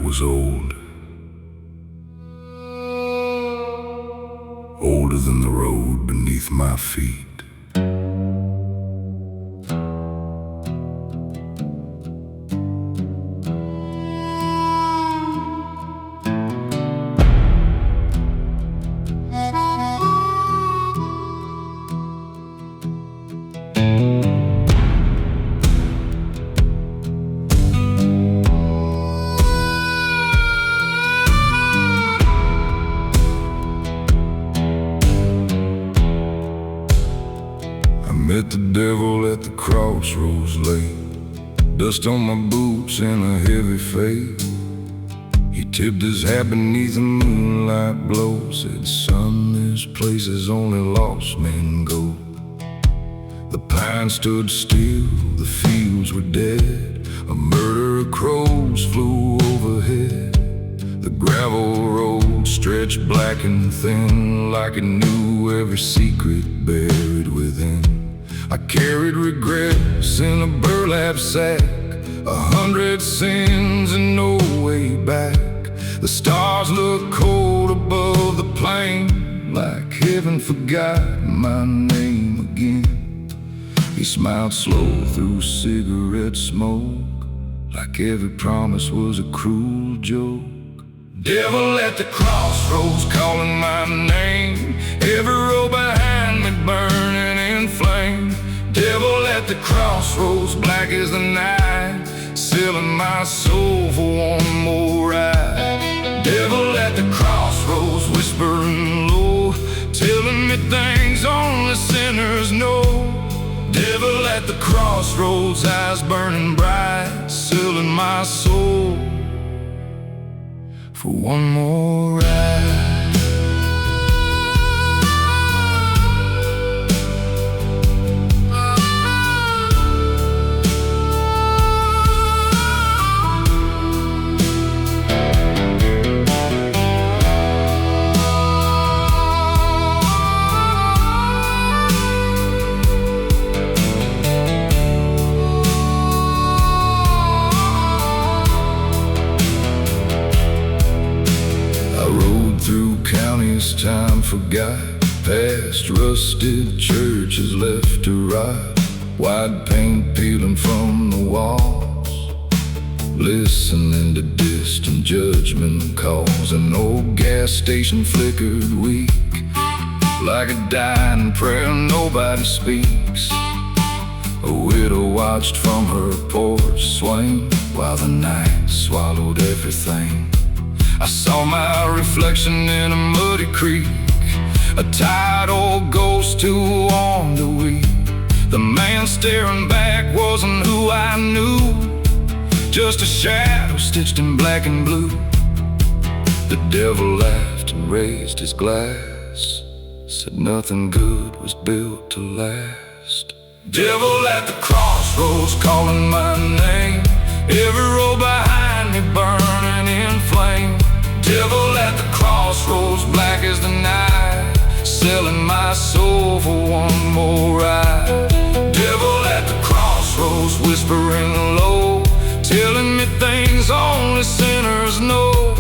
was old, older than the road beneath my feet. Met the devil at the crossroads late, dust on my boots and a heavy fate. He tipped his hat beneath the moonlight glow, said, son, this place is only lost men go. The pines stood still, the fields were dead, a murder of crows flew overhead. The gravel road stretched black and thin, like it knew every secret buried within. I carried regrets in a burlap sack, 100 sins and no way back. The stars looked cold above the plain, like heaven forgot my name again. He smiled slow through cigarette smoke, like every promise was a cruel joke. Devil at the crossroads calling my name, every road behind me burning in flame. Devil at the crossroads, black as the night, selling my soul for one more ride. Devil at the crossroads, whispering low, telling me things only sinners know. Devil at the crossroads, eyes burning bright, selling my soul for one more ride. Through counties time forgot, past rusted churches left to rot, white paint peeling from the walls, listening to distant judgment calls. An old gas station flickered weak, like a dying prayer nobody speaks. A widow watched from her porch swing, while the night swallowed everything. I saw my reflection in a muddy creek, a tired old ghost too warm to weep. The man staring back wasn't who I knew, just a shadow stitched in black and blue. The devil laughed and raised his glass, said nothing good was built to last. Devil at the crossroads calling my name, every road behind me burning in flame. Devil at the crossroads, black as the night, selling my soul for one more ride. Devil at the crossroads, whispering low, telling me things only sinners know.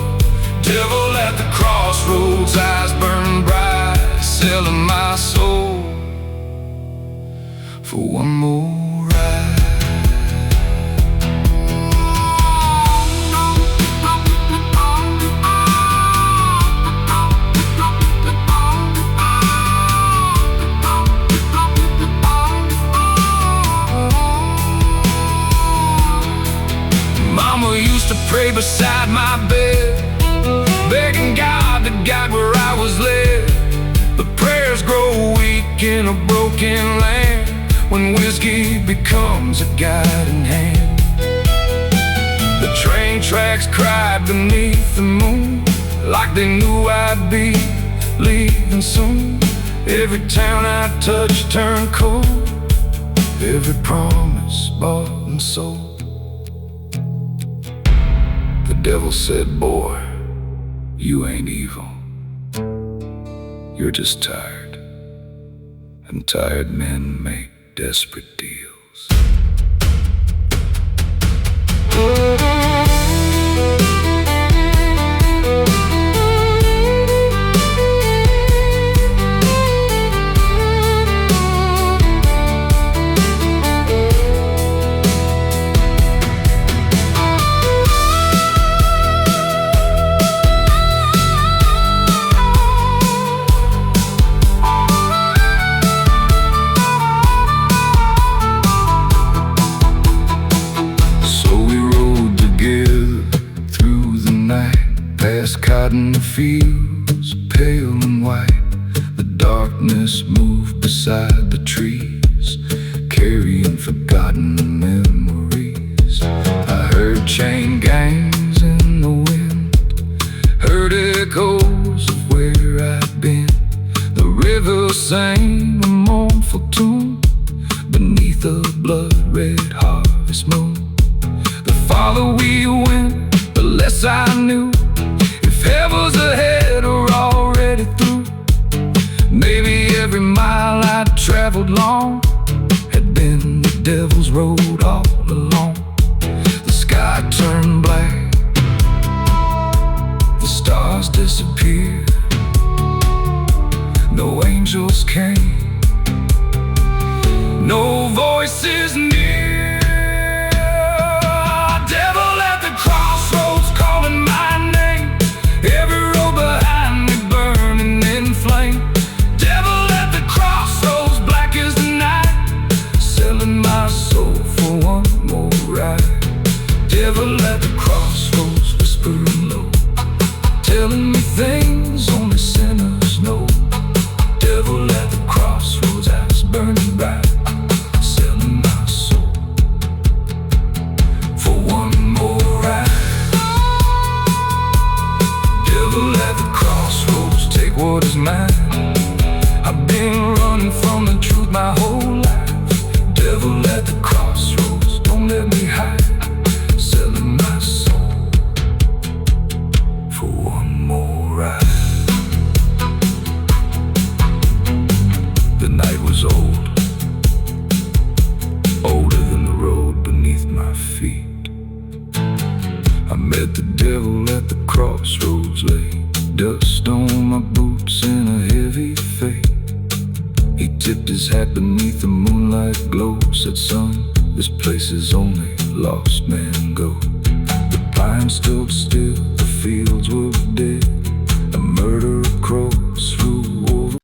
Devil at the crossroads, eyes burning bright, selling my soul for one more ride. Mama used to pray beside my bed, begging God to guide where I was led. The prayers grow weak in a broken land, when whiskey becomes a guiding hand. The train tracks cried beneath the moon, like they knew I'd be leaving soon. Every town I touched turned cold, every promise bought and sold. The devil said, boy, you ain't evil, you're just tired, and tired men make desperate deals. fields, pale and white. The darkness moved beside the trees, carrying forgotten memories. I heard chain gangs in the wind, heard echoes of where I'd been. The river sang a mournful tune beneath a blood-red harvest moon. The farther we went, the less I knew if heaven's ahead or already through. Maybe every mile I'd traveled long had been the devil's road all along. The sky turned black, the stars disappeared, no angels came, no voices near. Devil at the crossroads calling my name, every road behind me burning in flame. Devil at the crossroads, black as the night, selling my soul for one more ride. Devil at the crossroads, whispering low, telling me things only sinners know. Devil at the crossroads, eyes burning bright, selling my soul for one more ride. Devil at the crossroads, take what is mine. I've been running from the truth my whole life. Devil at the crossroads, don't let me hide, selling my soul for one more ride. The night was old, older than the road beneath my feet. I met the devil at the crossroads, lay dust on my boots in a heavy fate. He tipped his hat beneath the moonlight glow, said, son, this place is only lost men go. The pines stood still, the fields were dead, a murder of crows flew over.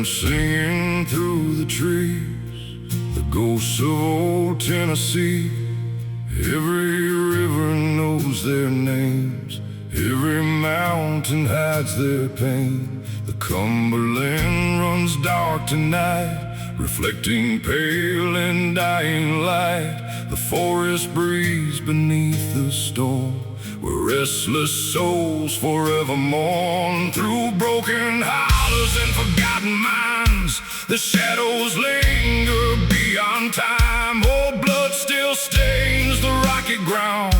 Singing through the trees, the ghosts of old Tennessee. Every river knows their names, every mountain hides their pain. The Cumberland runs dark tonight, reflecting pale and dying light. The forest breeze beneath the storm, where restless souls forever mourn. Through broken hollows and forgotten minds, the shadows linger beyond time. Old blood still stains the rocky ground,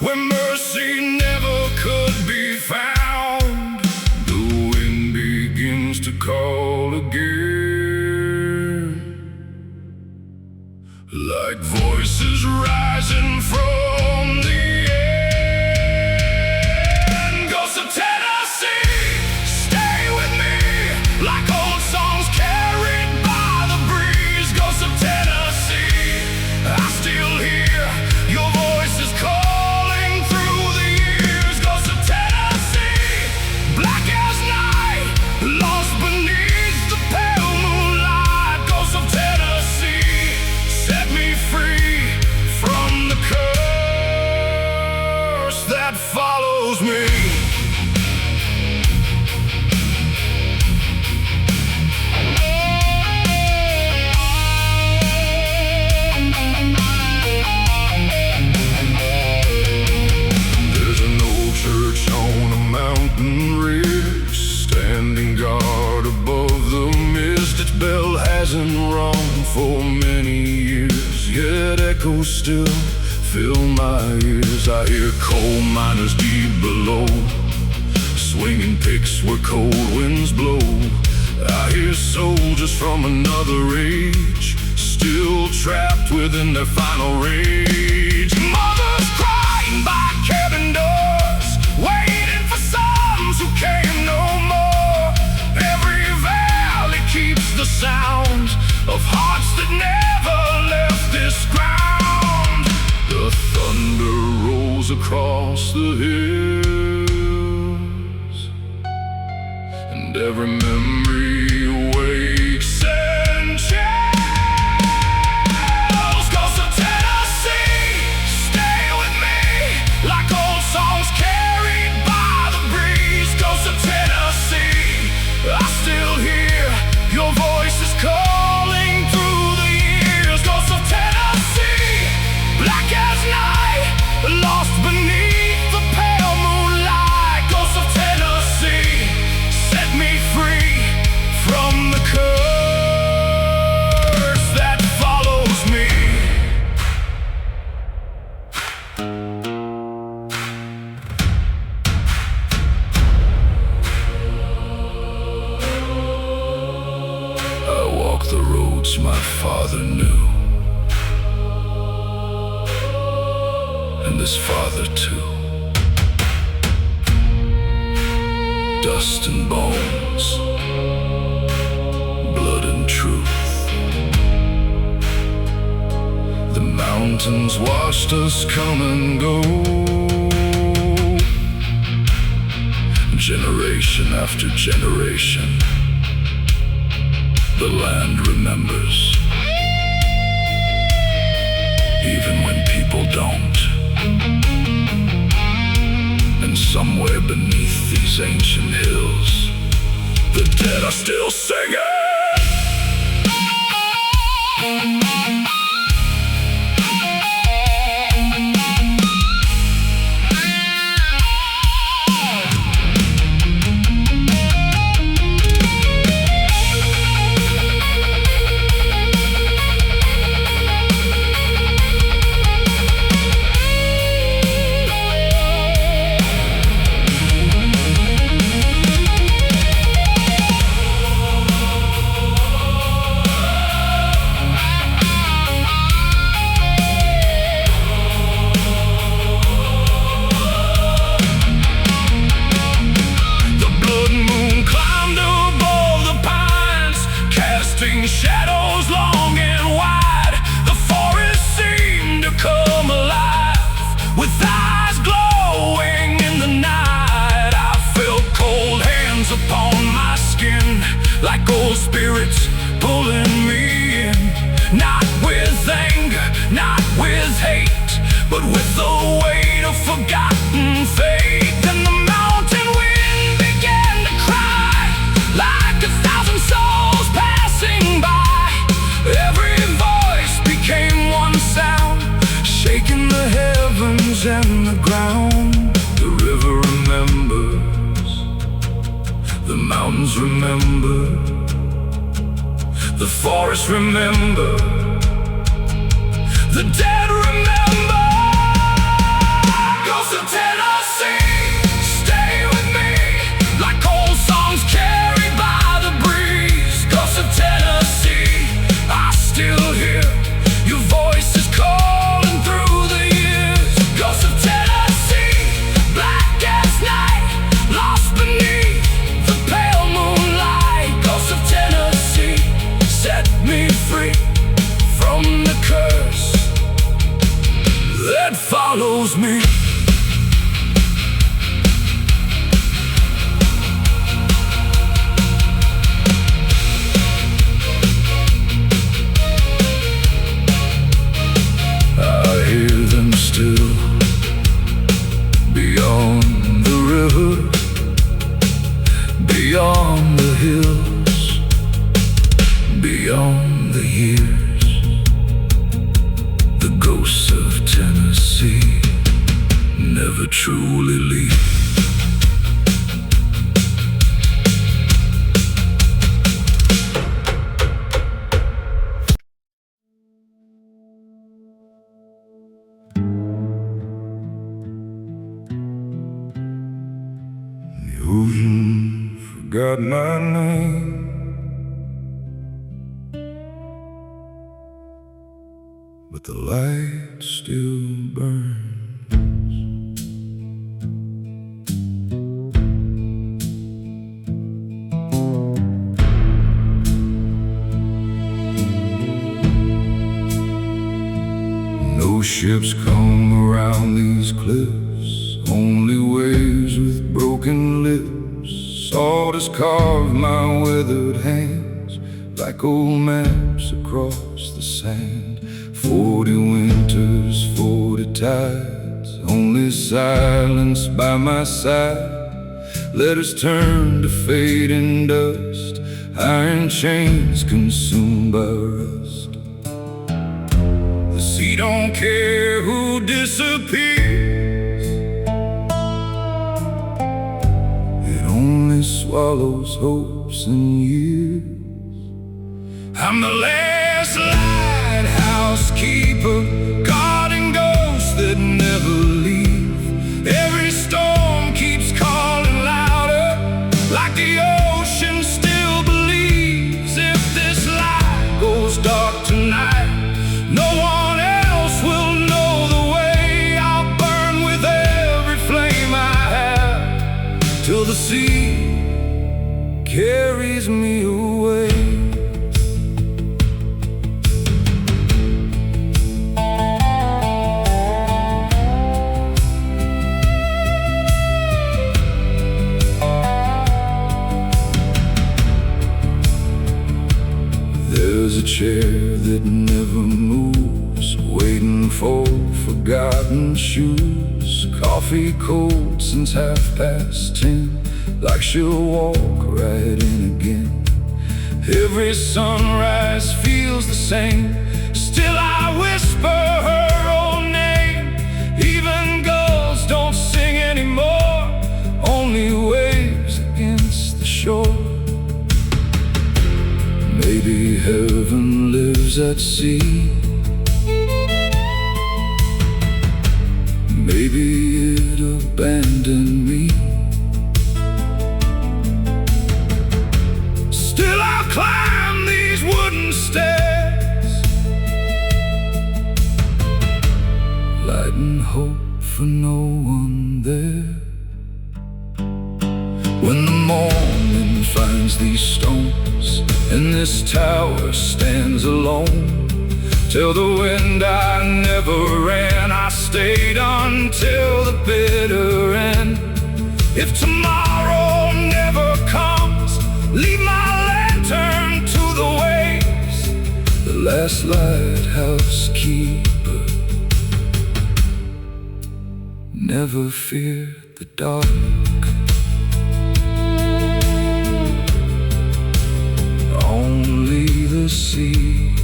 where mercy never could be found. The wind begins to call again, like voices rising from the set me free from the curse. that echoes still fill my ears. I hear coal miners deep below, swinging picks where cold winds blow. I hear soldiers from another age, still trapped within their final rage. Mothers crying by cabin doors, waiting for sons who came no more. Every valley keeps the sound of hearts that never left this ground. The thunder rolls across the hills, and every memory wakes and chills. Ghosts of Tennessee, stay with me, like old songs carried by the breeze. Ghosts of Tennessee, I still hear your voices calling through the years. Ghosts of Tennessee, black as night, lost beneath the pale moonlight. Ghosts of Tennessee, set me free from the curse that follows me. I walk the roads my father knew, and his father too. Dust and bones, blood and truth. The mountains watched us come and go, generation after generation. The land remembers, even when people don't. And somewhere beneath these ancient hills, the dead are still singing. Shadows long and wide, the forest seemed to come alive, with eyes glowing in the night. I felt cold hands upon my skin, like old spirits pulling me in. Not with anger, not with hate, but with the weight of forgotten fate. Then the mountain wind began to cry, like 1,000 souls passing by. Every voice became one sound, shaking the heavens and the ground. The river remembers, the mountains remember, the forests remember, the dead remember. Ghosts of Tennessee, stay with me, like old songs carried by the breeze. Ghosts of Tennessee, I still hear your voices calling through the years. Ghosts of Tennessee, black as night, lost beneath the pale moonlight. Ghosts of Tennessee, set me free from the curse that follows me. Still beyond the river, beyond the hills, beyond the years. The ghosts of Tennessee never truly leave. forgot my name. But the light still burns. No ships come around these cliffs, only waves with broken lips. Salt has carved my weathered hands like old maps across the sand. 40 winters, 40 tides, only silence by my side. Letters turn to fading dust, iron chains consumed by rust. The sea don't care who disappears, it only swallows hopes and years. I'm the last lighthouse keeper, guarding ghosts that never leave. Every storm keeps calling louder, like the ocean still believes. If this light goes dark tonight, no one else will know the way. I'll burn with every flame I have, till the sea carries me away. There's a chair that never moves, waiting for forgotten shoes. Coffee cold since 10:30, like she'll walk right in again. Every sunrise feels the same, still I whisper her old name. Even gulls don't sing anymore, only waves against the shore. Maybe heaven lives at sea, maybe it abandoned me. Still I'll climb these wooden stairs, lighting hope for no one there. When the morning finds these stones and this tower stands alone, tell the wind I never ran, I stayed until the bitter end. If tomorrow never comes, leave my lantern to the waves. The last lighthouse keeper never feared the dark. Only the sea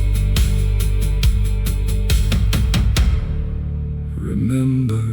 remembers.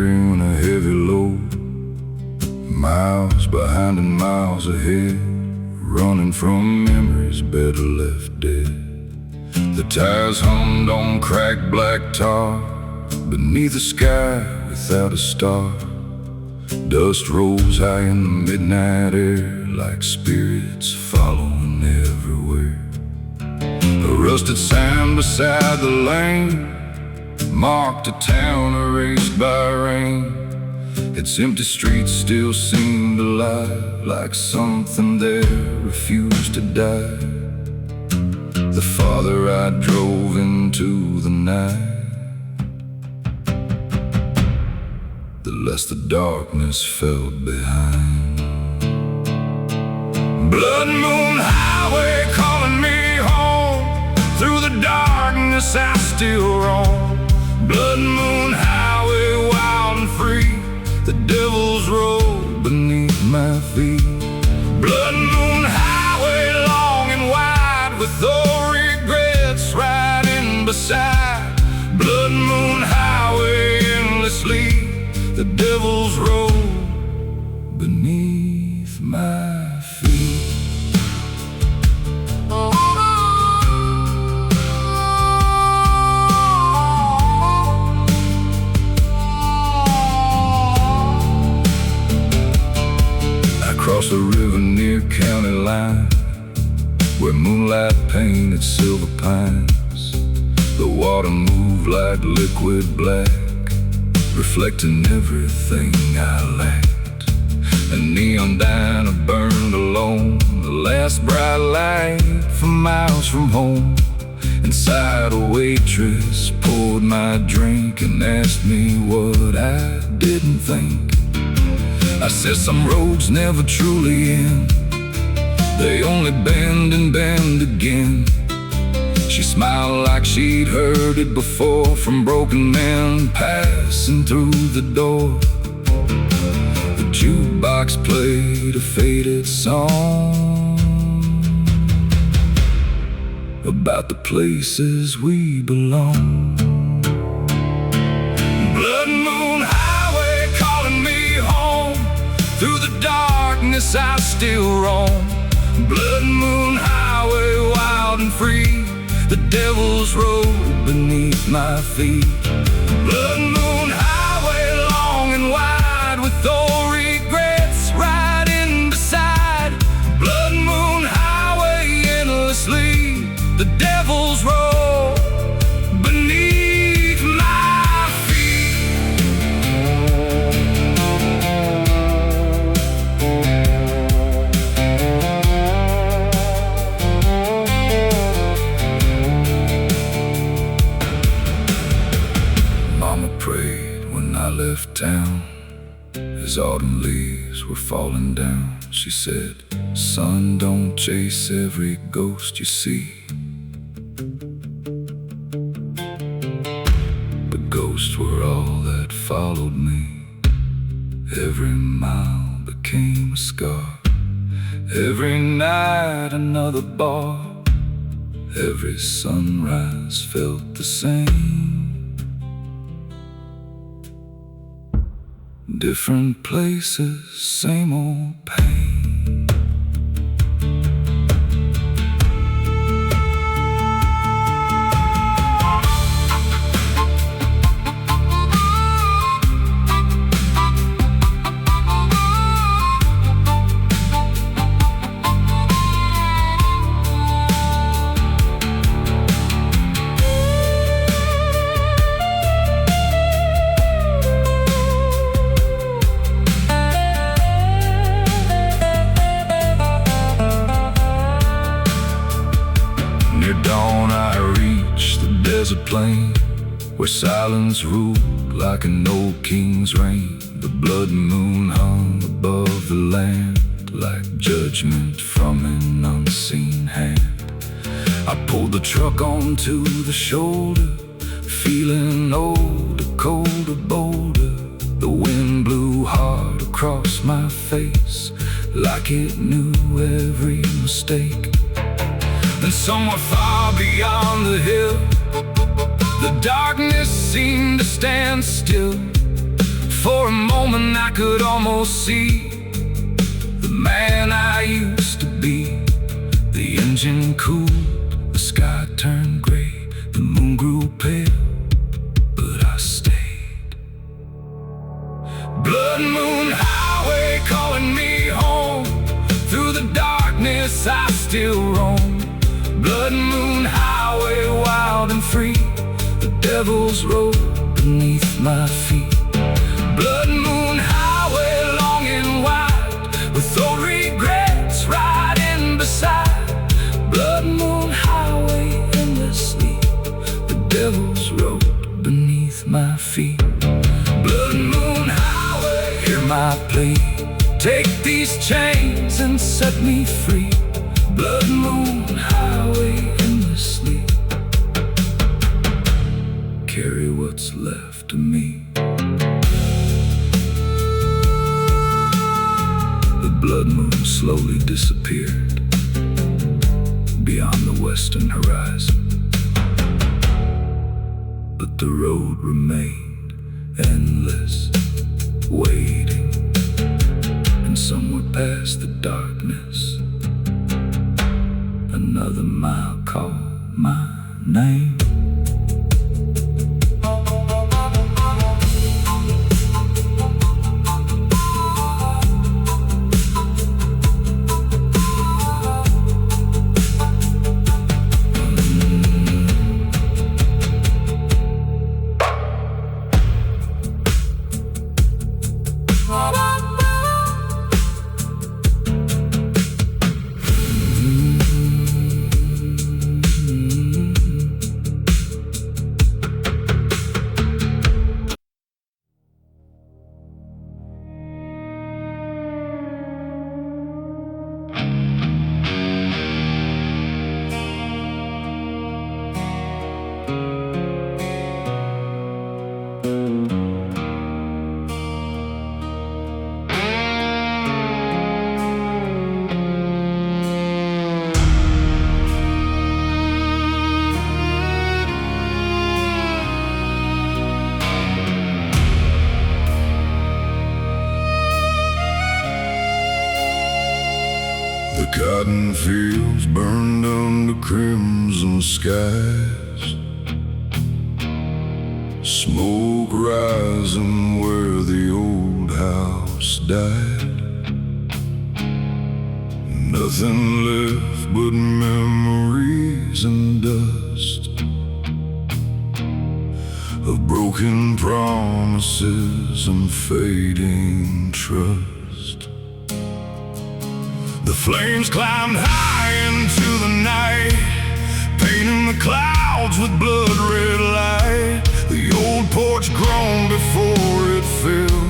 carrying a heavy load, miles behind and miles ahead, running from memories better left dead. The tires hummed on cracked black tar, beneath a sky without a star. Dust rose high in the midnight air, like spirits following everywhere. A rusted sign beside the lane marked a town erased by rain. Its empty streets still seemed alive, like something there refused to die. The farther I drove into the night, the less the darkness felt behind. Blood moon highway calling me home, through the darkness I still roam. Blood moon highway wild and free, the devil's road beneath my feet. Blood moon highway long and wide, with no regrets riding beside. Blood moon highway endlessly, the devil's road beneath my feet. Across the river near county line, where moonlight painted silver pines, the water moved like liquid black, reflecting everything I lacked. A neon diner burned alone, the last bright light for miles from home. Inside, a waitress poured my drink and asked me what I didn't think. I said some roads never truly end, they only bend and bend again. She smiled like she'd heard it before, from broken men passing through the door. The jukebox played a faded song about the places we belong. Blood moon highway calling me home, through the darkness I still roam. Blood moon highway wild and free, the devil's road beneath my feet. Blood moon highway long and wide, with no regrets riding beside. Blood moon highway endlessly, the devil's road beneath my feet. Mama prayed when I left town, as autumn leaves were falling down. She said, son, don't chase every ghost you see. The ghosts were all that followed me. Every mile became a scar, every night another bar. Every sunrise felt the same. Different places, same old pain. Near dawn I reached the desert plain, where silence ruled like an old king's reign. The blood moon hung above the land, like judgment from an unseen hand. I pulled the truck onto the shoulder, feeling older, colder, bolder. The wind blew hard across my face, like it knew every mistake. Then somewhere far beyond the hill, the darkness seemed to stand still. I could almost see the man I used to be. The engine cooled, the sky turned gray, the moon grew pale, but I stayed. Blood Moon Highway calling me home. Through the darkness I still roam. Blood Moon Highway, wild and free, the devil's road beneath my feet. Blood Moon Highway, long and wide, with no regrets riding beside. Blood Moon Highway, endlessly, the devil's road beneath my feet. Blood Moon Highway, hear my plea. Take these chains and set me free. Blood Moon Highway, endlessly, carry what's left of me. The blood moon slowly disappeared beyond the western horizon, but the road remained endless, waiting. And somewhere past the darkness, another mile called my name. The cotton fields burned under crimson skies, smoke rising where the old house died. Nothing left but memories and dust of broken promises and fading trust. The flames climbed high into the night, painting the clouds with blood-red light. The old porch groaned before it fell,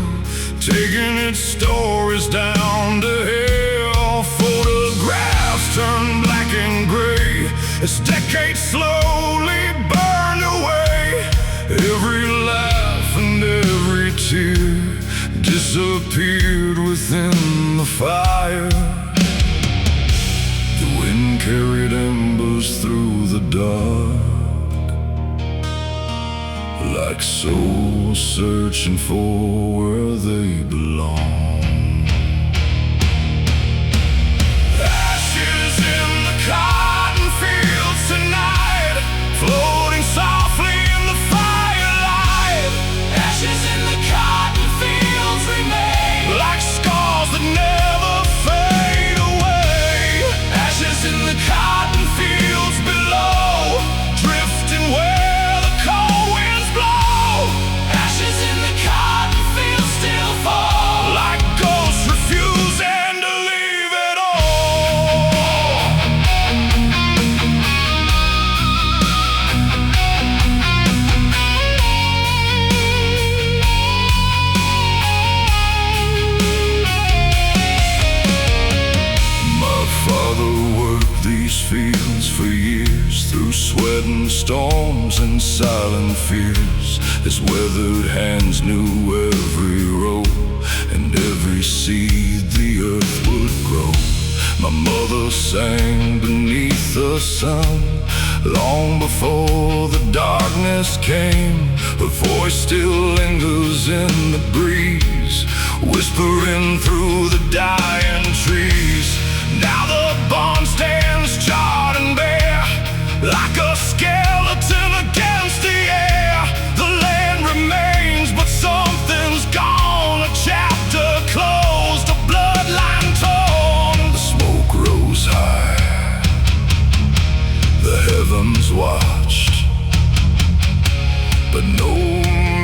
taking its stories down to hell. Photographs turned black and gray as decades slowly burned away. Every laugh and every tear disappeared within the fire. The wind carried embers through the dark, like souls searching for where they belong. Ashes in the cotton fields tonight, floating softly in the firelight. Ashes in the cotton fields remain, like scars that never fade away. Ashes in the cotton fields below, drifting where the cold winds blow. Ashes in the cotton fields still fall, like ghosts refusing to leave it all. My father worked these fields for years, through sweat and storms and silent fears. His weathered hands knew every row and every seed the earth would grow. My mother sang beneath the sun long before the darkness came. Her voice still lingers in the breeze, creeping through the dying trees. Now the barn stands charred and bare, like a skeleton against the air. The land remains, but something's gone. A chapter closed, a bloodline torn. The smoke rose high, the heavens watched, but no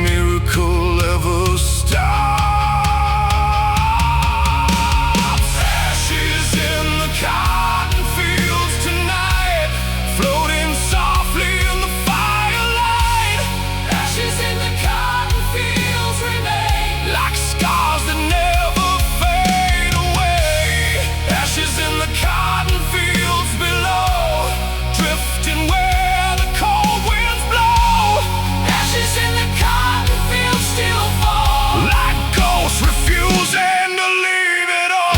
miracle ever stops. Ashes in the cotton fields tonight, floating softly in the firelight. Ashes in the cotton fields remain, like scars that never fade away. Ashes in the cotton fields below, drifting where the cold winds blow. Ashes in the cotton fields still fall, like ghosts refusing to leave it all.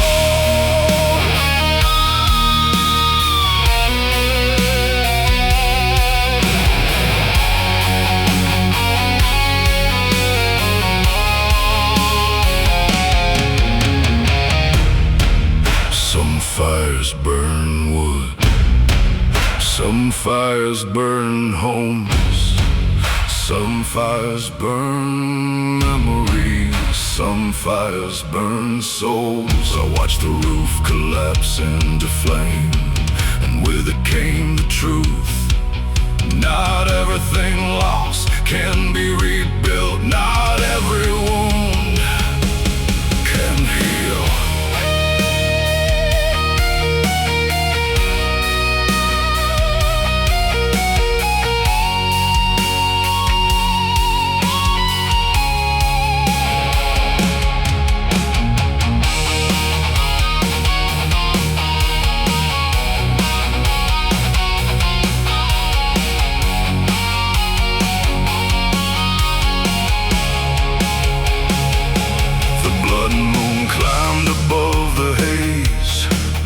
Some fires burn wood, some fires burn homes, some fires burn memories, some fires burn souls. I watched the roof collapse into flame, and with it came the truth. Not everything lost can be rebuilt. Not every wound can heal.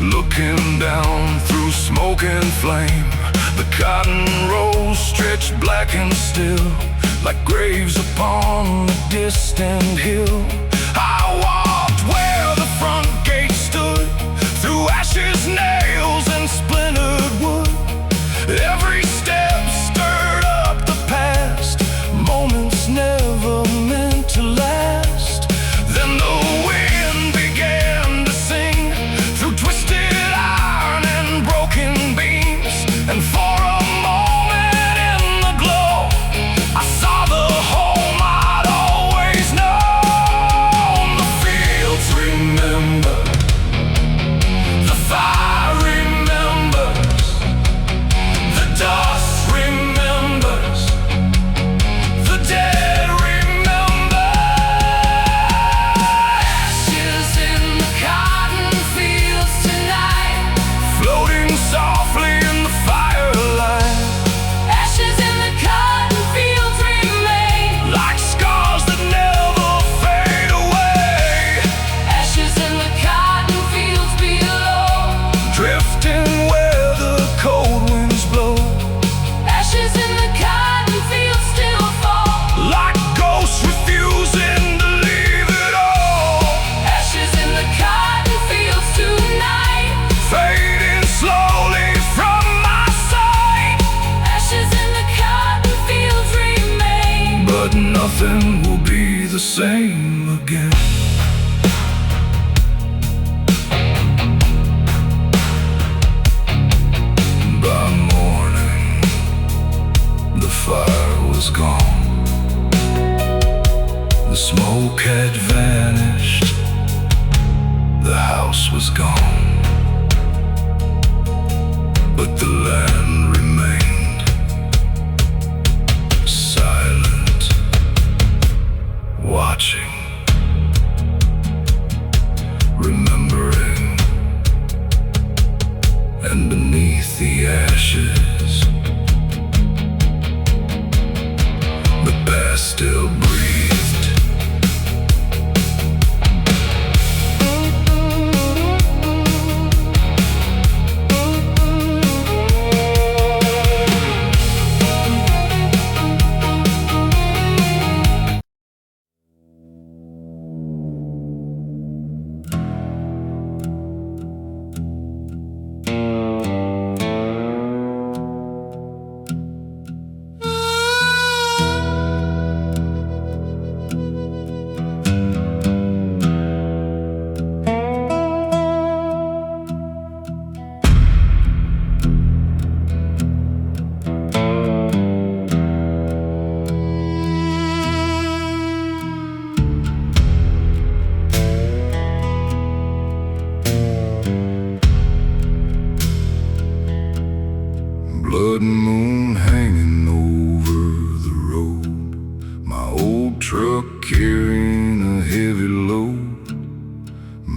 Looking down through smoke and flame, the cotton rows stretched black and still, like graves upon a distant hill. I walked where the front gate stood, through ashes, nails, and splintered wood. Every step stirred up the past, moments never meant to last. Then the wind began to sing through twisted iron and broken beams, and for a moment in the glow, I saw the home I'd always known. The fields remember, the fire remembers, the dust remembers, the dead remember. Ashes in the cotton fields tonight, floating softly in the firelight. Ashes in the cotton fields remain, like scars that never fade away. Ashes in the cotton fields below, drifting where the cold winds blow. Ashes in the cotton fields still fall, like ghosts refusing to leave it all. Ashes in the cotton fields tonight, fading slowly from my sight. Ashes in the cotton fields remain, but nothing will be the same again. By morning, the fire was gone, the smoke had vanished, the house was gone, but the land remained silent, watching, remembering, and beneath the ashes, the past still breathed.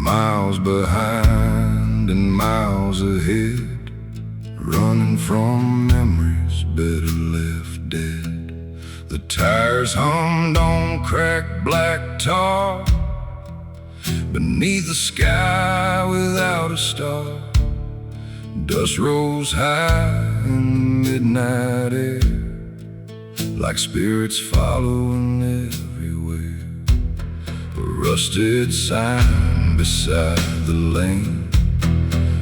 Miles behind and miles ahead, running from memories better left dead. The tires hummed on cracked black tar, beneath the sky without a star. Dust rose high in the midnight air, like spirits following everywhere. A rusted sign beside the lane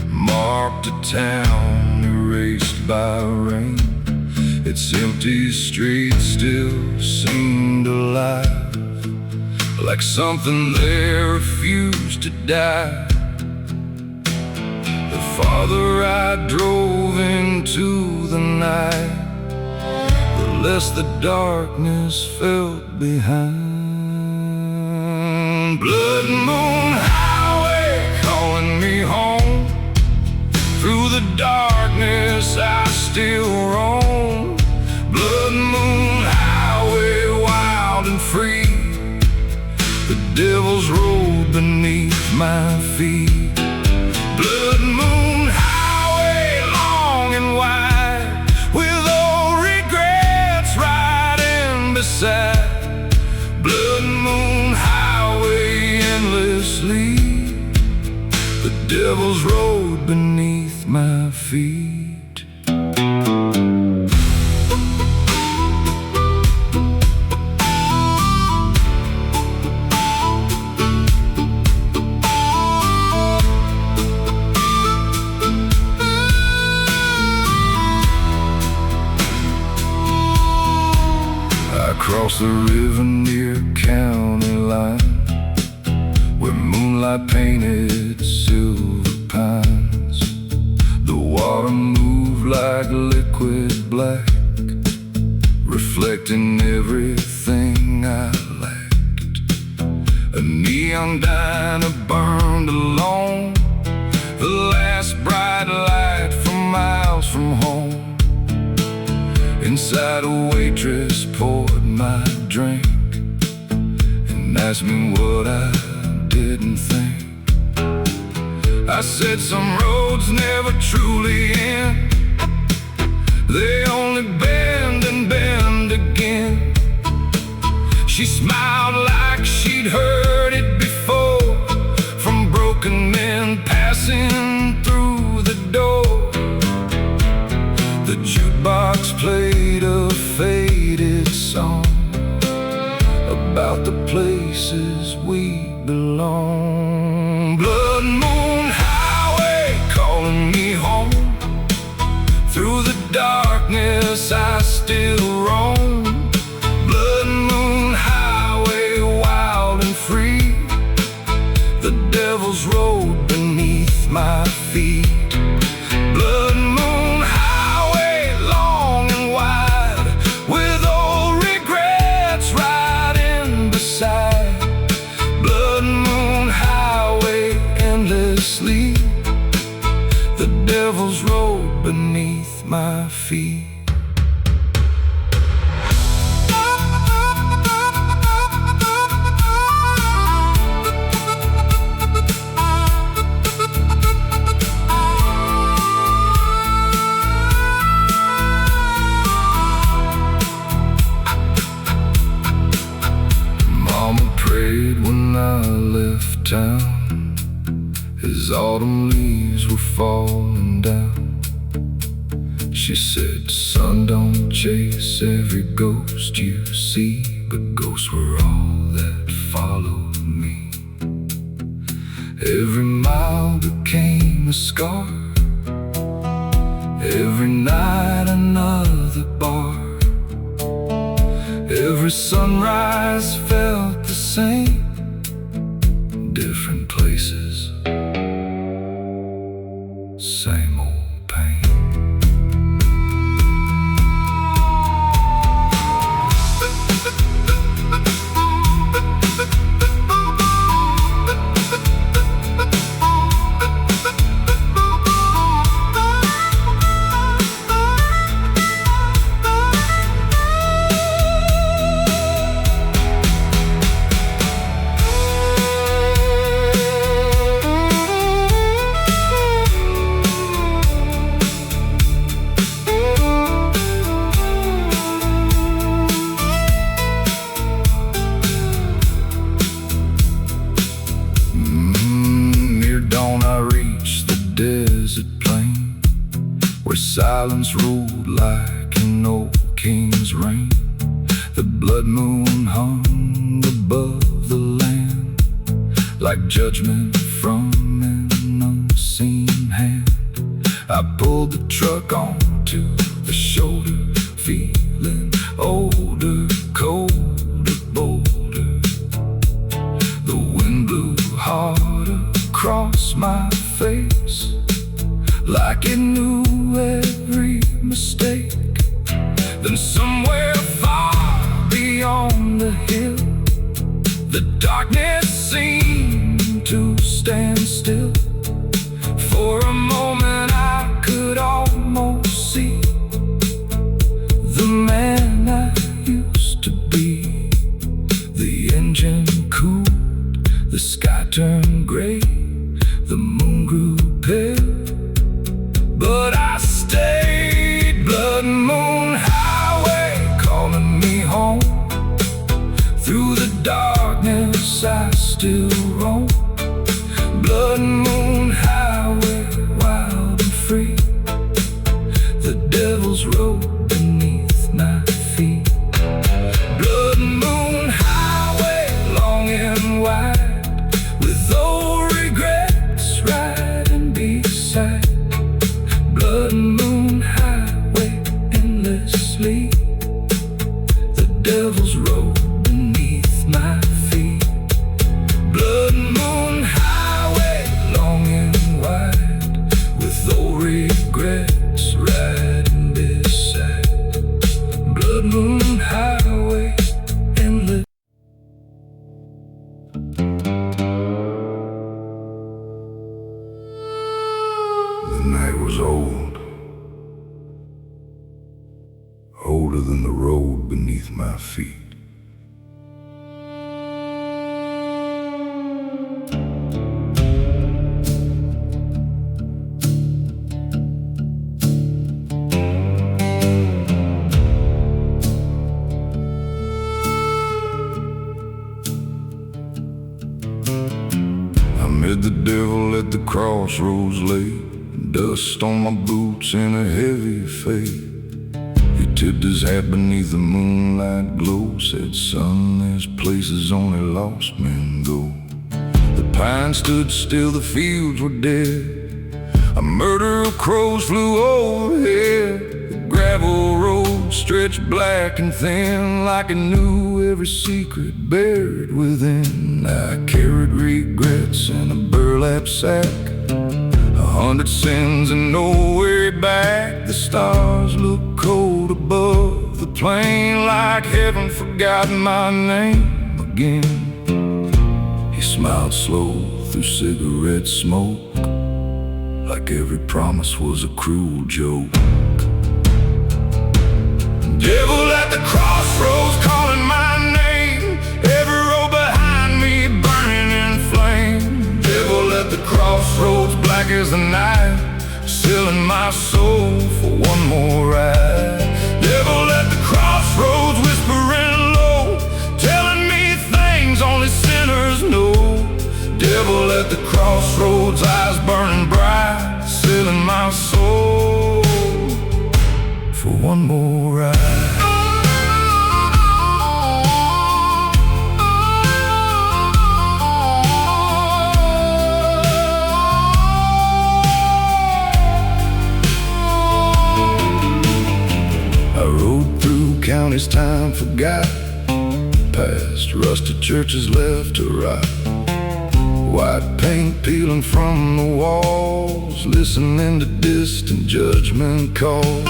marked a town erased by rain. Its empty streets still seemed alive, like something there refused to die. The farther I drove into the night, the less the darkness felt behind. Blood moon highway calling me home. Through the darkness I still roam. Blood moon highway, wild and free. The devil's road beneath my feet. Blood moon highway, long and wide, with old regrets riding beside. Blood moon highway, endlessly. The devil's road beneath my feet. Across the river near county line, where moonlight painted silver pines. The water moved like liquid black, reflecting everything I lacked. A neon diner burned alone, the last bright light from miles from home. Inside a waitress poured my drink and asked me what I didn't think. I said some roads never truly end, they only bend and bend again. She smiled like she'd heard it before, from broken men passing through the door. The jukebox played a faded song about the places we belong. Blood moon highway calling me home. Through the darkness I still roam. Blood moon highway, wild and free. The devil's road beneath my feet. Blood moon highway, long and wide, with old regrets riding beside. Blood moon highway, endlessly. The devil's road beneath my feet. Mama prayed when I left town, as autumn leaves were falling down. She said, son, don't chase every ghost you see, but ghosts were all that followed me. Every mile became a scar, every night another bar. Every sunrise felt the same, different places, same old pain. silence rolled like an old king's reign. The blood moon hung above the land, like judgment from an unseen hand. I pulled the truck onto the shoulder, feeling older, colder, bolder. The wind blew hard across my face, like it knew every mistake. Then somewhere far beyond the hill, the darkness seemed to stand still. For a moment I could almost see the man I used to be. The engine cooled, the sky turned gray, the moon grew pale, but I stayed. Blood moon highway calling me home. Through the darkness I still roam. Blood moon highway, wild and free. The devil's road beneath my feet. Blood moon highway, long and wide, with old regrets riding beside. Blood moon highway, endlessly. The devil's road beneath my feet. Blood moon highway, long and wide, with old regrets riding beside. Blood moon highway, endless. The night was old, older than the road beneath my feet. I met the devil at the crossroads late, dust on my boots in a heavy fade. He tipped his hat beneath the moonlight glow, said, son, there's places only lost men go. The pines stood still, the fields were dead. A murder of crows flew overhead. The gravel road stretched black and thin, like it knew every secret buried within. I carried regrets in a burlap sack, 100 sins and no way back. The stars look cold above the plain, like heaven forgot my name again. He smiled slow through cigarette smoke, like every promise was a cruel joke. Devil at the crossroads calling my name, every road behind me burning in flame. Devil at the crossroads, black as the night, selling my soul for one more ride. Devil at the crossroads, whispering low, telling me things only sinners know. Devil at the crossroads, eyes burning bright, selling my soul for one more ride. I rode through counties time forgot, past rusted churches left to rot, white paint peeling from the walls, listening to distant judgment calls.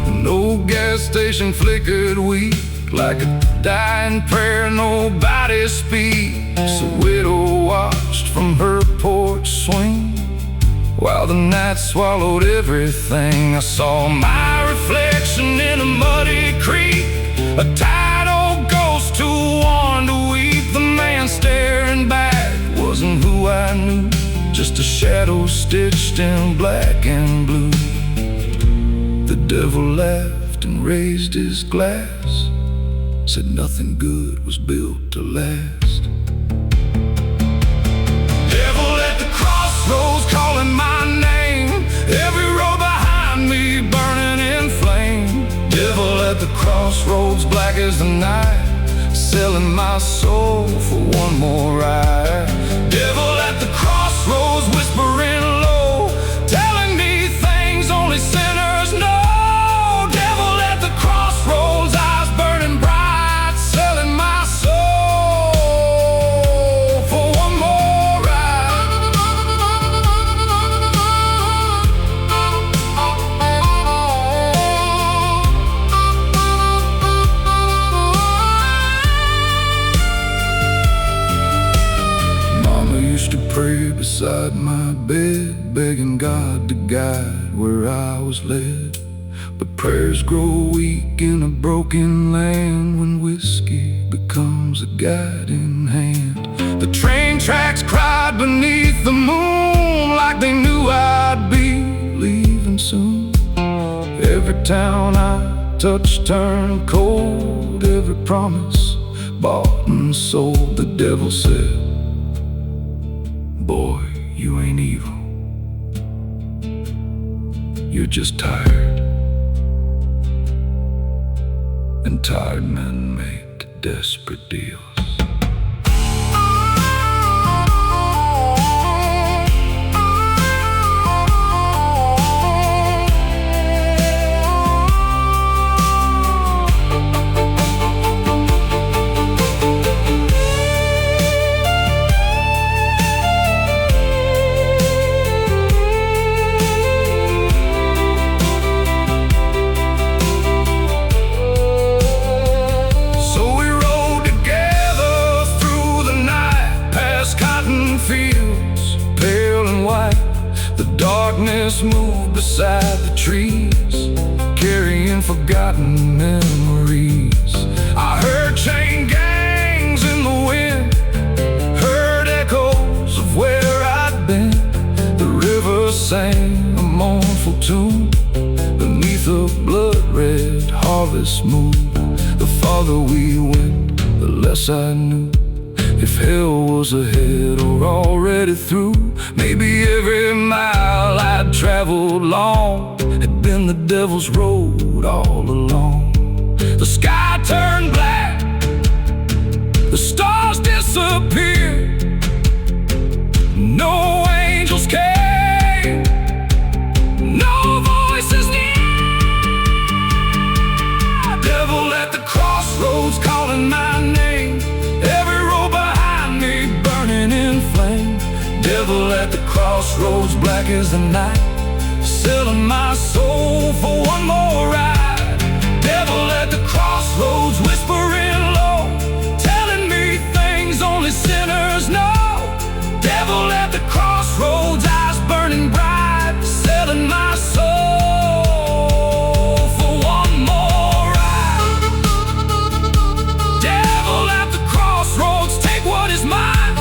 An old gas station flickered weak, like a dying prayer nobody speaks. A widow watched from her porch swing, while the night swallowed everything. I saw my reflection in a muddy creek, a tired old ghost who warned to weep. The man staring back wasn't who I knew, just a shadow stitched in black and blue. The devil laughed and raised his glass, said nothing good was built to last. Devil at the crossroads calling my name, every road behind me crossroads black as the night, selling my soul for one more ride. Devil at the crossroads, whispering low, telling me things only sinners know. Devil at the crossroads, eyes burning bright, selling my soul for one more ride. Mama used to pray beside my bed, begging God to guide where I was led. But prayers grow weak in a broken land when whiskey becomes a guiding hand. The train tracks cried beneath the moon like they knew I'd be leaving soon. Every town I touched turned cold, every promise bought and sold. The devil said, boy, you ain't evil, you're just tired. And tired men make desperate deals. Fields, pale and white, the darkness moved beside the trees, carrying forgotten memories. I heard chain gangs in the wind, heard echoes of where I'd been. The river sang a mournful tune beneath a blood-red harvest moon. The farther we went, the less I knew if hell was ahead or already through. Maybe every mile I'd traveled long had been the devil's road all along. The sky turned black, the stars disappeared, no angels came, no voices near. Devil at the crossroads calling my name, every road behind me burning in flame. Devil at the crossroads black as the night, selling my soul for one more ride. Devil at the crossroads whispering low, telling me things only sinners know. Devil at the crossroads, eyes burning bright, selling my soul for one more ride. Devil at the crossroads, take what is mine.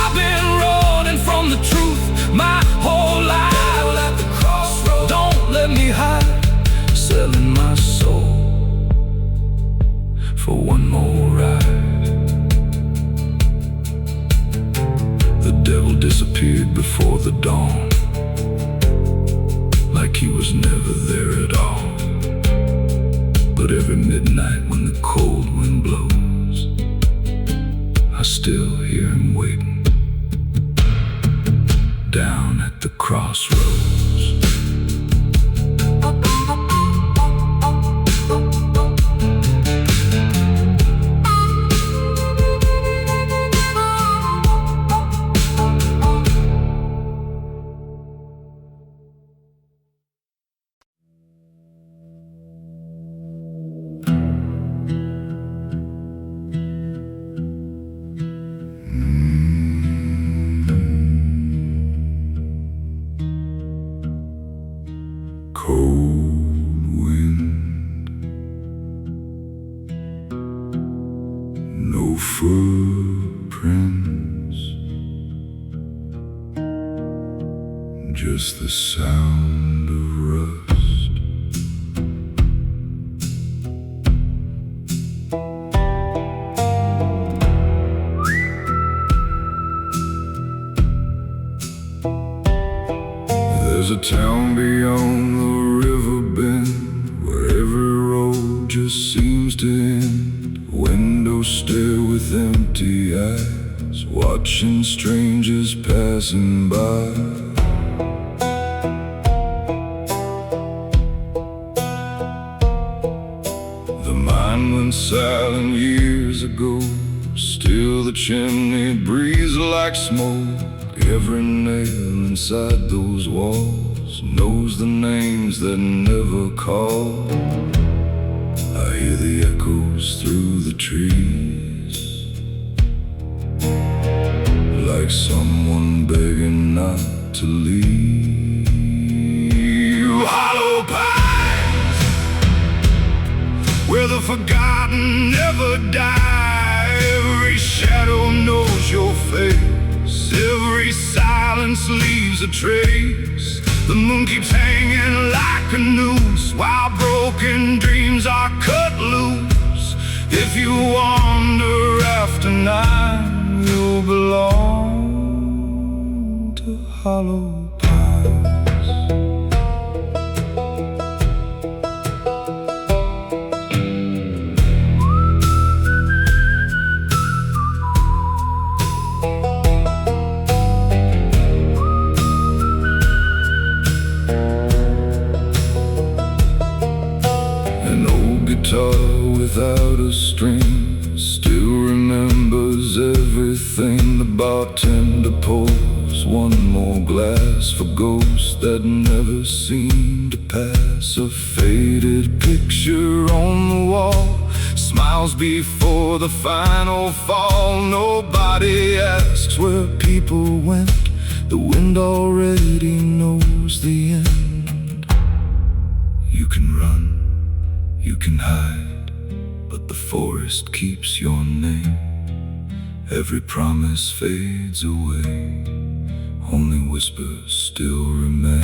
I've been running from the truth my whole life. Devil at the crossroads, don't let me hide, selling my soul for one more ride. The devil disappeared before the dawn, like he was never there at all. But every midnight when the cold wind blows, I still hear him waiting down at the crossroads. Cold wind, no footprints, just the sound of rust. There's a town beyond the river bend where every road just seems to end. Windows stare with empty eyes, watching strangers passing by. The mine went silent years ago, still the chimney breathes like smoke. Every nail inside those walls knows the names that never call. I hear the echoes through the trees, like someone begging not to leave. Hollow pines, where the forgotten never die. Every shadow knows your face, every silence leaves a trace. The moon keeps hanging like a noose, while broken dreams are cut loose. If you wander after 9, you'll belong to hollow pines. Without a string still remembers everything. The bartender pours one more glass for ghosts that never seem to pass. A faded picture on the wall smiles before the final fall. Nobody asks where people went, the wind already knows the end. You can run, you can hide, but the forest keeps your name. Every promise fades away, only whispers still remain.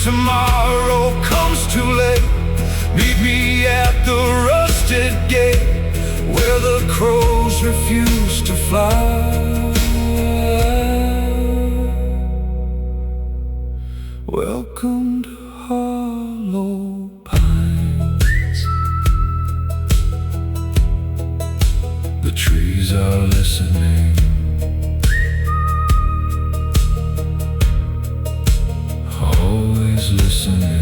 Tomorrow comes too late, meet me at the rusted gate, where the crows refuse to fly. Welcome to hollow pines. The trees are listening, always listening.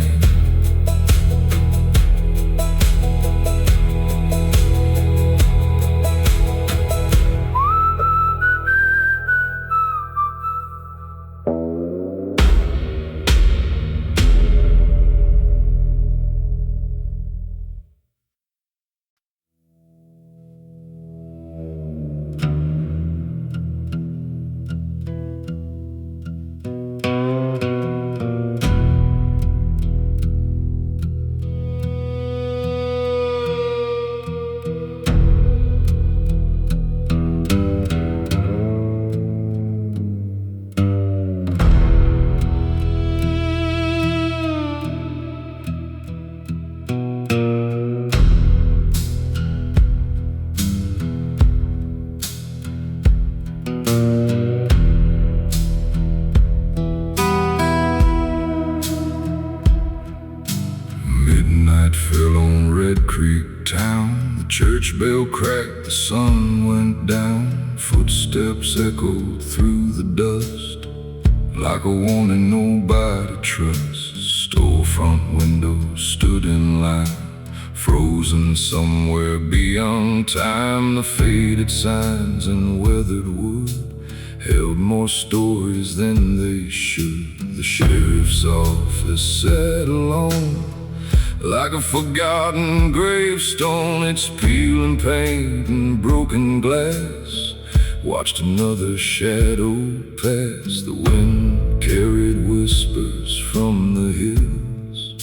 Church bell cracked, the sun went down. Footsteps echoed through the dust, like a warning nobody trusts. Storefront windows stood in line, frozen somewhere beyond time. The faded signs and weathered wood held more stories than they should. The sheriff's office sat alone, Like a forgotten gravestone, it's peeling paint and broken glass. Watched another shadow pass. The wind carried whispers from the hills,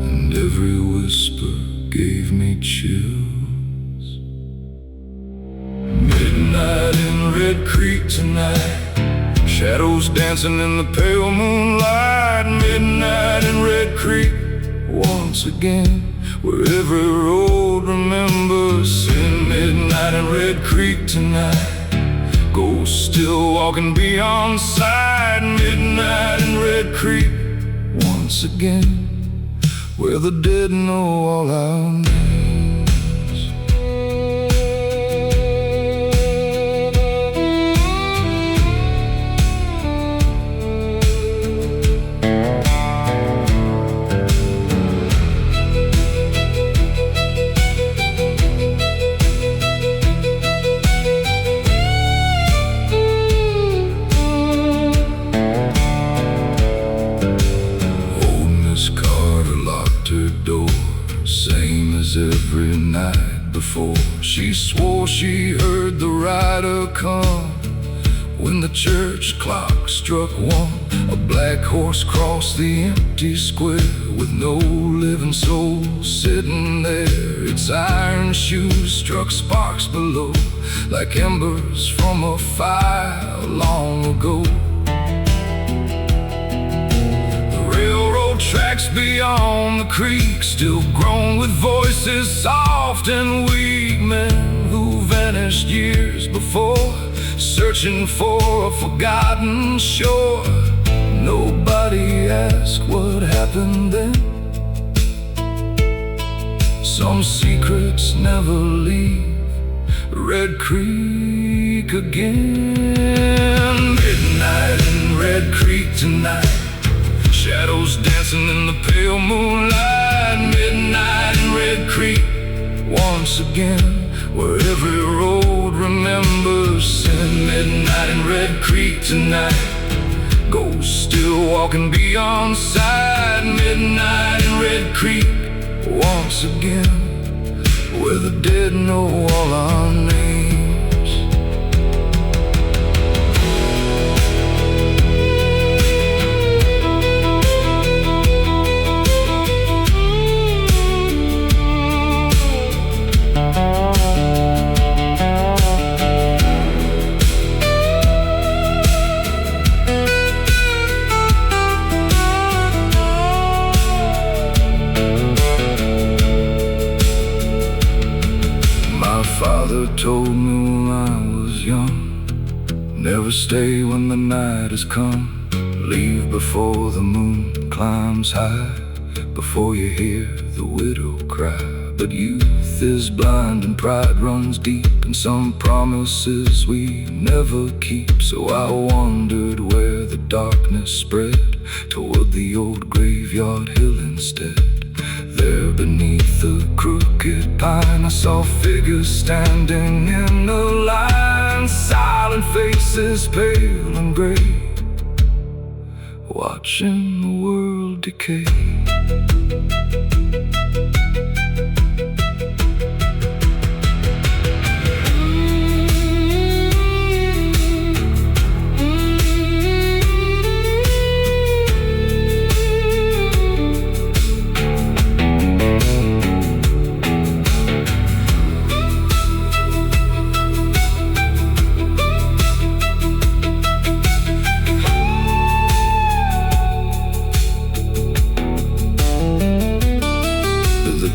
and every whisper gave me chills. Midnight in Red Creek tonight, shadows dancing in the pale moonlight. Midnight in Red Creek once again, where every road remembers. In midnight in Red Creek tonight, ghosts still walking beyond sight. Midnight in Red Creek once again, where the dead know all our names. Same as every night before. She swore she heard the rider come when the church clock struck one. A black horse crossed the empty square with no living soul sitting there. Its iron shoes struck sparks below, like embers from a fire long ago. Tracks beyond the creek still groan with voices soft and weak. Men who vanished years before, searching for a forgotten shore. Nobody asked what happened then. Some secrets never leave Red Creek again. Midnight in Red Creek tonight, shadows dancing in the pale moonlight. Midnight in Red Creek once again, where every road remembers. And midnight in Red Creek tonight, ghosts still walking beyond sight. Midnight in Red Creek once again, where the dead know all our names. Father told me when I was young, never stay when the night has come. Leave before the moon climbs high, before you hear the widow cry. But youth is blind and pride runs deep, and some promises we never keep. So I wandered where the darkness spread, toward the old graveyard hill instead. There beneath the crooked pine, I saw figures standing in a line, silent faces pale and gray, watching the world decay.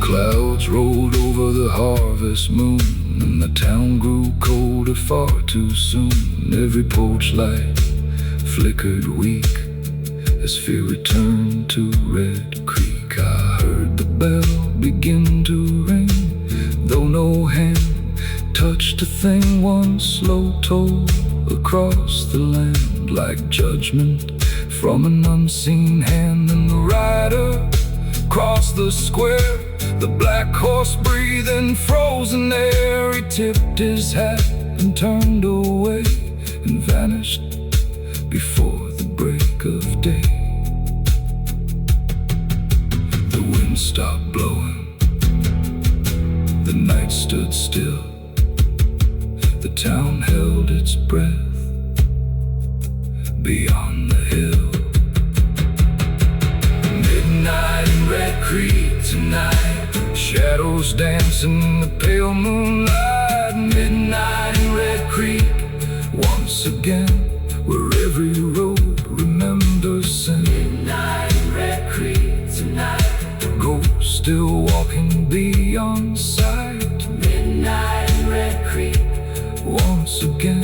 Clouds rolled over the harvest moon, and the town grew colder far too soon. Every porch light flickered weak as fear returned to Red Creek. I heard the bell begin to ring, though no hand touched a thing. One slow toll across the land, like judgment from an unseen hand. And the rider crossed the square, the black horse breathing frozen air. He tipped his hat and turned away, and vanished before the break of day. stopped blowing. The night stood still. The town held its breath beyond the hill. Midnight in Red Creek tonight, shadows dancing in the pale moonlight. Midnight in Red Creek once again, where every road remembers sin. Midnight in Red Creek tonight, ghosts still walking beyond sight. Midnight in Red Creek once again,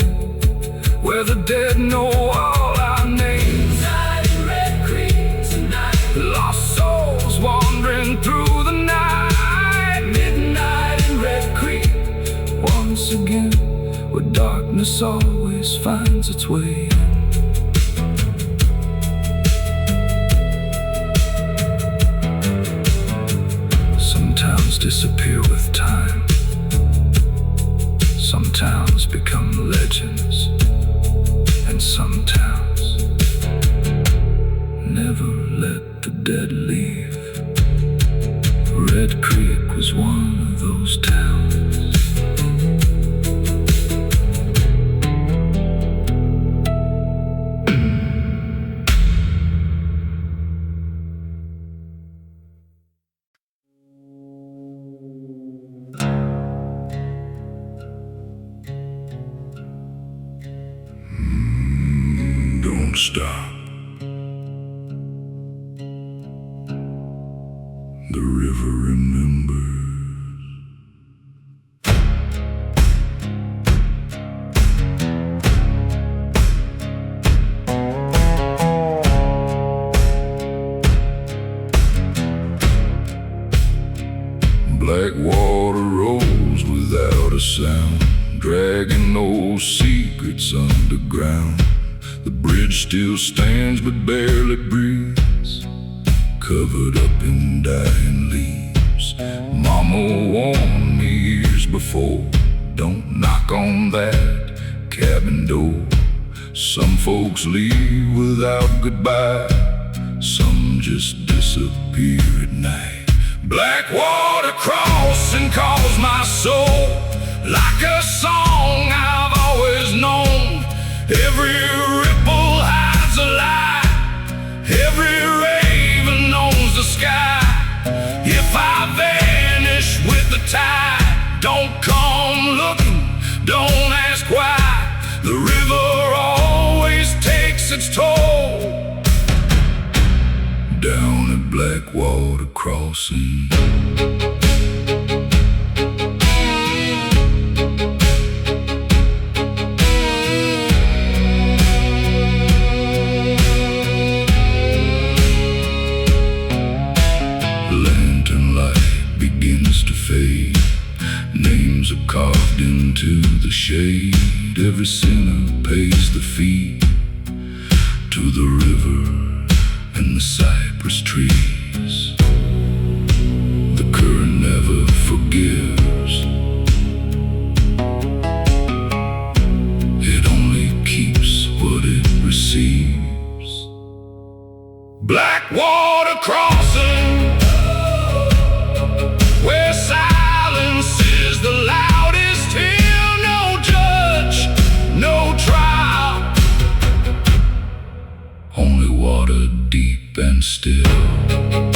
where the dead know all our names. Midnight in Red Creek tonight, lost souls wandering through the night. Midnight in Red Creek once again, where darkness always finds its way in. Some towns disappear with time. Some towns become legends. And some towns never let the dead leave. Red Creek was one of those towns. Don't stop. The river remembers. Black water rolls without a sound, dragging those secrets underground. The bridge still stands but barely breathes, covered up in dying leaves. Mama warned me years before, don't knock on that cabin door. Some folks leave without goodbye, some just disappear at night. Black water crossing calls my soul, like a song I've always known. Every ripple hides a lie, every raven owns the sky. If I vanish with the tide, don't come looking, don't ask why. The river always takes its toll down at Blackwater Crossing. Fade. Names are carved into the shade. Every sinner pays the fee to the river and the cypress trees. The current never forgives, it only keeps what it receives. Blackwater Crossing, where silence is the loudest here. No judge, no trial, only water deep and still.